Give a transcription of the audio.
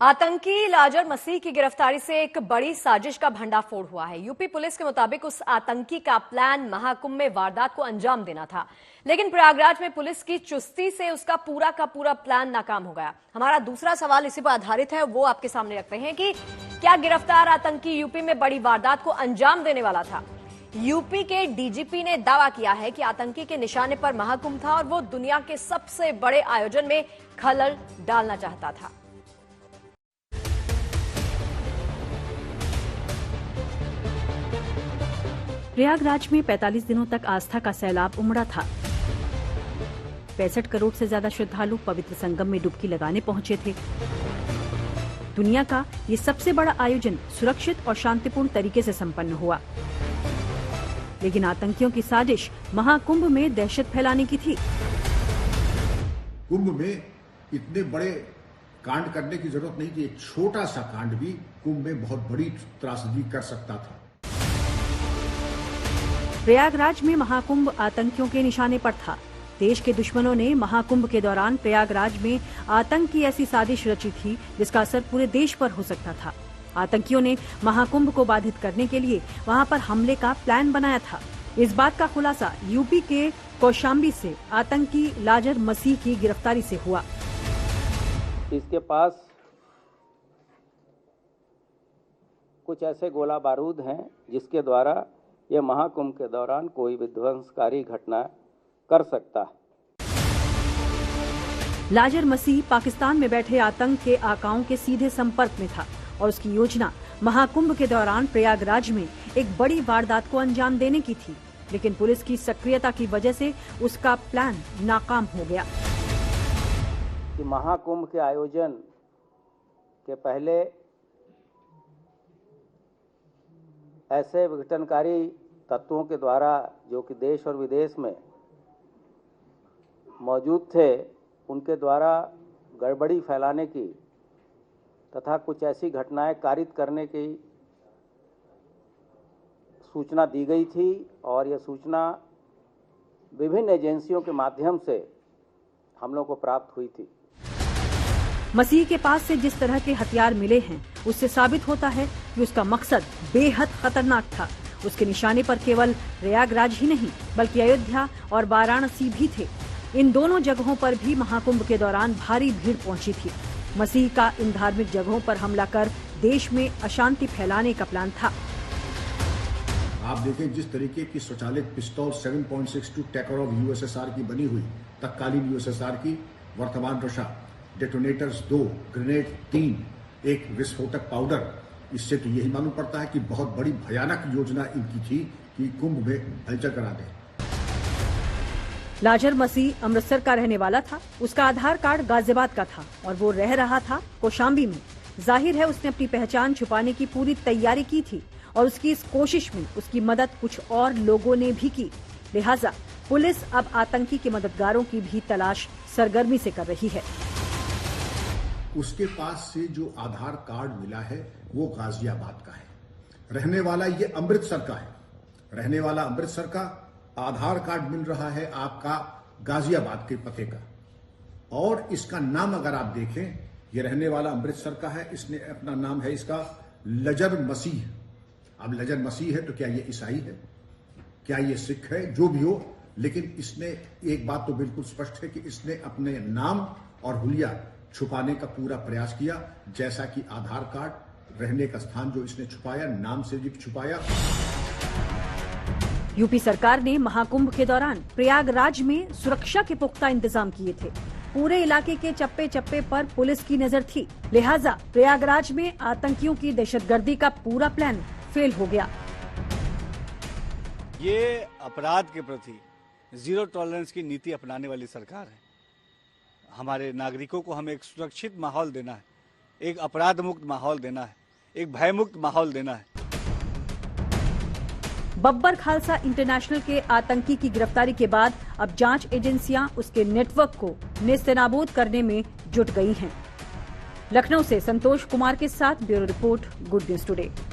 आतंकी लाजर मसीह की गिरफ्तारी से एक बड़ी साजिश का भंडाफोड़ हुआ है। यूपी पुलिस के मुताबिक उस आतंकी का प्लान महाकुंभ में वारदात को अंजाम देना था, लेकिन प्रयागराज में पुलिस की चुस्ती से उसका पूरा का पूरा प्लान नाकाम हो गया। हमारा दूसरा सवाल इसी पर आधारित है, वो आपके सामने रखते हैं कि क्या गिरफ्तार आतंकी यूपी में बड़ी वारदात को अंजाम देने वाला था? यूपी के डीजीपी ने दावा किया है कि आतंकी के निशाने पर महाकुंभ था और वो दुनिया के सबसे बड़े आयोजन में खलल डालना चाहता था। प्रयागराज में 45 दिनों तक आस्था का सैलाब उमड़ा था। 65 करोड़ से ज्यादा श्रद्धालु पवित्र संगम में डुबकी लगाने पहुंचे थे। दुनिया का ये सबसे बड़ा आयोजन सुरक्षित और शांतिपूर्ण तरीके से संपन्न हुआ, लेकिन आतंकियों की साजिश महाकुंभ में दहशत फैलाने की थी। कुंभ में इतने बड़े कांड करने की जरूरत नहीं थी। एक छोटा सा कांड भी कुंभ में बहुत बड़ी त्रासदी कर सकता था। प्रयागराज में महाकुंभ आतंकियों के निशाने पर था। देश के दुश्मनों ने महाकुंभ के दौरान प्रयागराज में आतंक की ऐसी साजिश रची थी जिसका असर पूरे देश पर हो सकता था। आतंकियों ने महाकुंभ को बाधित करने के लिए वहां पर हमले का प्लान बनाया था। इस बात का खुलासा यूपी के कौशाम्बी से आतंकी लाजर मसीह की गिरफ्तारी से हुआ। इसके पास कुछ ऐसे गोला बारूद हैं जिसके द्वारा यह महाकुंभ के दौरान कोई विध्वंसकारी घटना कर सकता है। लाजर मसीह पाकिस्तान में बैठे आतंक के आकाओं के सीधे संपर्क में था और उसकी योजना महाकुंभ के दौरान प्रयागराज में एक बड़ी वारदात को अंजाम देने की थी, लेकिन पुलिस की सक्रियता की वजह से उसका प्लान नाकाम हो गया। कि महाकुंभ के आयोजन के पहले ऐसे विघटनकारी तत्वों के द्वारा जो कि देश और विदेश में मौजूद थे, उनके द्वारा गड़बड़ी फैलाने की तथा कुछ ऐसी घटनाएं कारित करने की सूचना दी गई थी और यह सूचना विभिन्न एजेंसियों के माध्यम से हम लोग को प्राप्त हुई थी। मसीह के पास से जिस तरह के हथियार मिले हैं, उससे साबित होता है कि उसका मकसद बेहद खतरनाक था। उसके निशाने पर केवल प्रयागराज ही नहीं बल्कि अयोध्या और वाराणसी भी थे। इन दोनों जगहों पर भी महाकुंभ के दौरान भारी भीड़ पहुंची थी। मसीह का इन धार्मिक जगहों पर हमला कर देश में अशांति फैलाने का प्लान था। आप देखें जिस तरीके की स्वचालित पिस्तौल 7.62 टैकरॉव यूएसएसआर की बनी हुई, तत्कालीन यूएसएसआर की, वर्तमान रशा, डेटोनेटर्स 2, ग्रेनेड 3, एक विस्फोटक पाउडर, इससे तो यही मालूम पड़ता है कि बहुत बड़ी भयानक योजना इनकी थी कि कुंभ में हलचल करा दें। लाजर मसीह अमृतसर का रहने वाला था। उसका आधार कार्ड गाजियाबाद का था और वो रह रहा था कौशाम्बी में। जाहिर है उसने अपनी पहचान छुपाने की पूरी तैयारी की थी और उसकी इस कोशिश में उसकी मदद कुछ और लोगों ने भी की। लिहाजा पुलिस अब आतंकी के मददगारों की भी तलाश सरगर्मी से कर रही है। उसके पास से जो आधार कार्ड मिला है वो गाजियाबाद का है। रहने वाला ये अमृतसर का है। रहने वाला अमृतसर का, आधार कार्ड मिल रहा है आपका गाजियाबाद के पते का। और इसका नाम अगर आप देखें, ये रहने वाला अमृतसर का है। इसने अपना नाम है इसका लजर मसीह। अब लजर मसीह है तो क्या ये ईसाई है, क्या ये सिख है, जो भी हो, लेकिन इसने एक बात तो बिल्कुल स्पष्ट है कि इसने अपने नाम और हुलिया छुपाने का पूरा प्रयास किया, जैसा कि आधार कार्ड, रहने का स्थान जो इसने छुपाया, नाम से भी छुपाया। यूपी सरकार ने महाकुंभ के दौरान प्रयागराज में सुरक्षा के पुख्ता इंतजाम किए थे। पूरे इलाके के चप्पे चप्पे पर पुलिस की नजर थी। लिहाजा प्रयागराज में आतंकियों की दहशतगर्दी का पूरा प्लान फेल हो गया। ये अपराध के प्रति जीरो टॉलरेंस की नीति अपनाने वाली सरकार है। हमारे नागरिकों को हमें एक सुरक्षित माहौल देना है, एक अपराध मुक्त माहौल देना है, एक भयमुक्त माहौल देना है। बब्बर खालसा इंटरनेशनल के आतंकी की गिरफ्तारी के बाद अब जांच एजेंसियां उसके नेटवर्क को नेस्तनाबूद करने में जुट गई हैं। लखनऊ से संतोष कुमार के साथ bureau report, good news today.